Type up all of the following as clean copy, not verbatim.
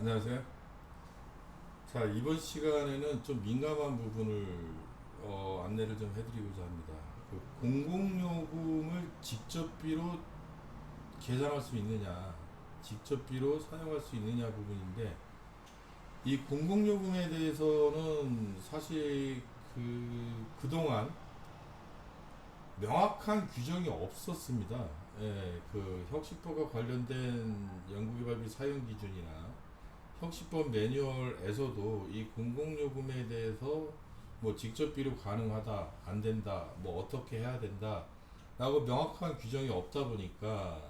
안녕하세요. 자, 이번 시간에는 좀 민감한 부분을 안내를 좀 해드리고자 합니다. 그 공공요금을 직접비로 계산할 수 있느냐, 직접비로 사용할 수 있느냐 부분인데, 이 공공요금에 대해서는 사실 그동안 명확한 규정이 없었습니다. 예, 그 혁신법과 관련된 연구개발비 사용 기준이나 혁신법 매뉴얼에서도 이 공공요금에 대해서 뭐 직접비로 가능하다, 안 된다, 뭐 어떻게 해야 된다 라고 명확한 규정이 없다 보니까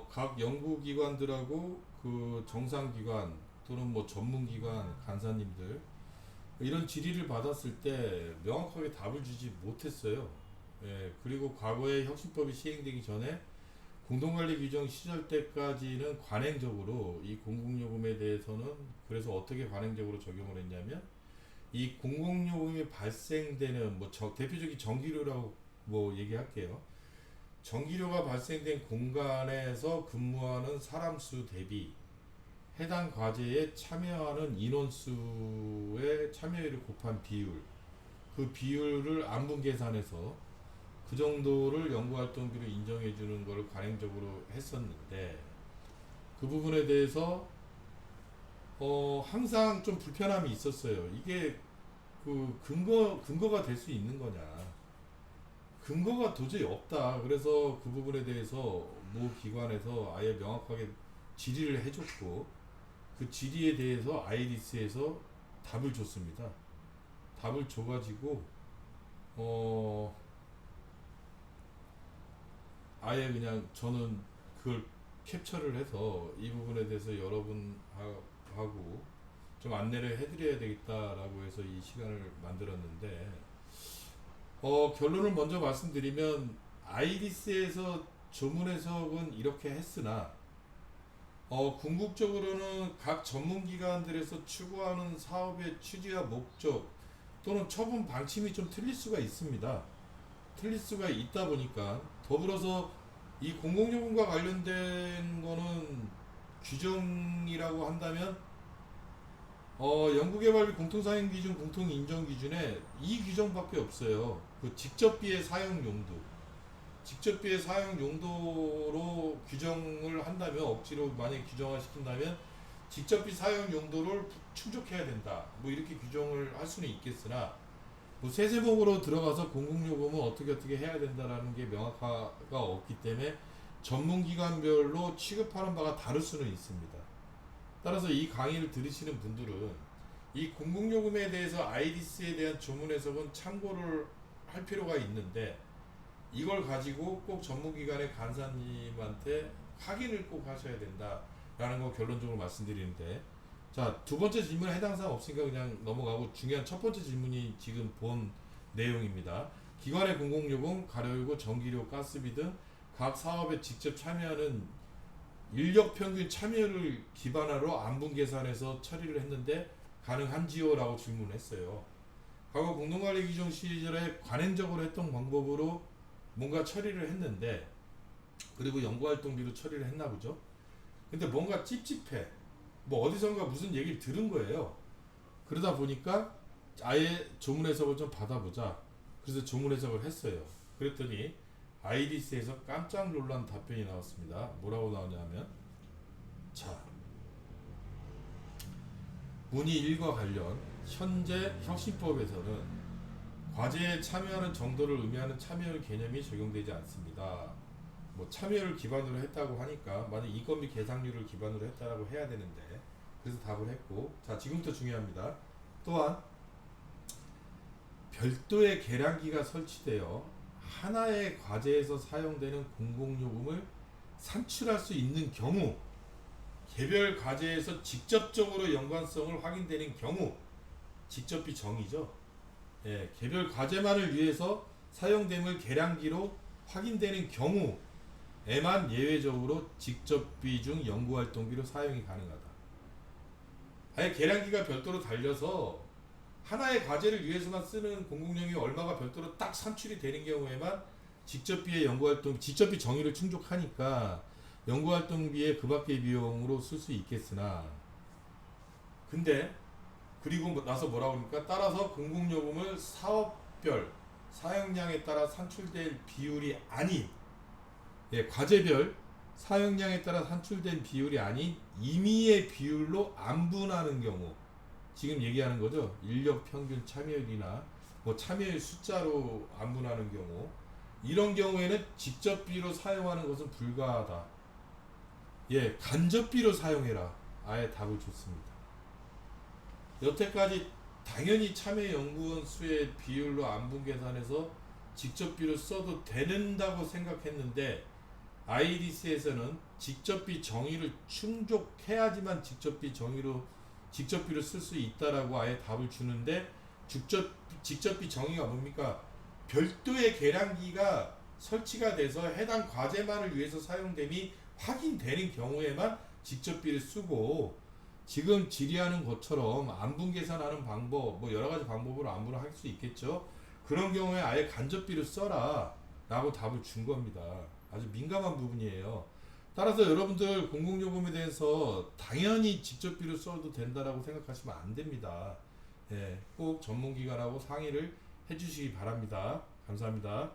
각 연구기관들하고 그 정상기관 또는 뭐 전문기관 간사님들 이런 질의를 받았을 때 명확하게 답을 주지 못했어요. 예, 그리고 과거에 혁신법이 시행되기 전에 공동관리 규정 시절 때까지는 관행적으로 이 공공요금에 대해서는 그래서 어떻게 관행적으로 적용을 했냐면 이 공공요금이 발생되는 뭐 대표적인 전기료라고 뭐 얘기할게요. 전기료가 발생된 공간에서 근무하는 사람 수 대비 해당 과제에 참여하는 인원수의 참여율을 곱한 비율, 그 비율을 안분 계산해서 그 정도를 연구활동비로 인정해 주는 걸 관행적으로 했었는데 그 부분에 대해서 항상 좀 불편함이 있었어요. 이게 그 근거가 될 수 있는 거냐? 근거가 도저히 없다. 그래서 그 부분에 대해서 모 기관에서 아예 명확하게 질의를 해줬고 그 질의에 대해서 아이리스에서 답을 줬습니다. 답을 줘가지고 어 아예 그냥 저는 그걸 캡처를 해서 이 부분에 대해서 여러분하고 좀 안내를 해드려야 되겠다라고 해서 이 시간을 만들었는데 결론을 먼저 말씀드리면 아이리스에서 조문 해석은 이렇게 했으나 궁극적으로는 각 전문기관들에서 추구하는 사업의 취지와 목적 또는 처분 방침이 좀 틀릴 수가 있습니다. 틀릴 수가 있다 보니까 더불어서 이 공공요금과 관련된 거는 규정이라고 한다면 연구개발비 공통사용기준 공통인정기준에 이 규정밖에 없어요. 그 직접비의 사용 용도, 직접비의 사용 용도로 규정을 한다면 억지로 만약에 규정화 시킨다면 직접비 사용 용도를 충족해야 된다. 뭐 이렇게 규정을 할 수는 있겠으나 뭐 세세목으로 들어가서 공공요금은 어떻게 해야 된다라는 게 명확화가 없기 때문에 전문기관별로 취급하는 바가 다를 수는 있습니다. 따라서 이 강의를 들으시는 분들은 이 공공요금에 대해서 아이리스에 대한 조문 해석은 참고를 할 필요가 있는데 이걸 가지고 꼭 전문기관의 간사님한테 확인을 꼭 하셔야 된다라는 거 결론적으로 말씀드리는데 자, 두 번째 질문에 해당 사항 없으니까 그냥 넘어가고 중요한 첫 번째 질문이 지금 본 내용입니다. 기관의 공공요금, 가로열고 전기료, 가스비 등 각 사업에 직접 참여하는 인력 평균 참여를 기반으로 안분 계산해서 처리를 했는데 가능한지요? 라고 질문을 했어요. 과거 공동관리 규정 시절에 관행적으로 했던 방법으로 뭔가 처리를 했는데 그리고 연구활동비로 처리를 했나 보죠. 근데 뭔가 찝찝해. 뭐 어디선가 무슨 얘기를 들은 거예요. 그러다 보니까 아예 조문 해석을 좀 받아보자. 그래서 조문 해석을 했어요. 그랬더니 아이리스에서 깜짝 놀란 답변이 나왔습니다. 뭐라고 나오냐면 자, 문의 1과 관련 현재 혁신법에서는 과제에 참여하는 정도를 의미하는 참여율 개념이 적용되지 않습니다. 뭐 참여를 기반으로 했다고 하니까 만약 인건비 계상률을 기반으로 했다라고 해야 되는데 그래서 답을 했고 자 지금부터 중요합니다. 또한 별도의 계량기가 설치되어 하나의 과제에서 사용되는 공공요금을 산출할 수 있는 경우 개별 과제에서 직접적으로 연관성을 확인되는 경우 직접비 정의죠. 예, 개별 과제만을 위해서 사용됨을 계량기로 확인되는 경우에만 예외적으로 직접비 중 연구활동비로 사용이 가능하다. 아예 계량기가 별도로 달려서 하나의 과제를 위해서만 쓰는 공공요금이 얼마가 별도로 딱 산출이 되는 경우에만 직접비의 연구활동, 직접비 정의를 충족하니까 연구활동비의 그 밖의 비용으로 쓸 수 있겠으나 근데 그리고 나서 뭐라고 그러니까 따라서 공공요금을 사업별 사용량에 따라 산출될 비율이 아닌 과제별 사용량에 따라 산출된 비율이 아닌 임의의 비율로 안분하는 경우 지금 얘기하는 거죠. 인력 평균 참여율이나 뭐 참여율 숫자로 안분하는 경우 이런 경우에는 직접비로 사용하는 것은 불가하다. 간접비로 사용해라. 아예 답을 줬습니다. 여태까지 당연히 참여 연구원 수의 비율로 안분 계산해서 직접비로 써도 된다고 생각했는데 아이리스에서는 직접비 정의를 충족해야지만 직접비로 쓸 수 있다라고 아예 답을 주는데 직접비 정의가 뭡니까? 별도의 계량기가 설치가 돼서 해당 과제만을 위해서 사용됨이 확인되는 경우에만 직접비를 쓰고 지금 질의하는 것처럼 안분 계산하는 방법 뭐 여러 가지 방법으로 안분을 할 수 있겠죠. 그런 경우에 아예 간접비를 써라 라고 답을 준 겁니다. 아주 민감한 부분이에요. 따라서 여러분들 공공요금에 대해서 당연히 직접비로 써도 된다라고 생각하시면 안 됩니다. 꼭 전문기관하고 상의를 해주시기 바랍니다. 감사합니다.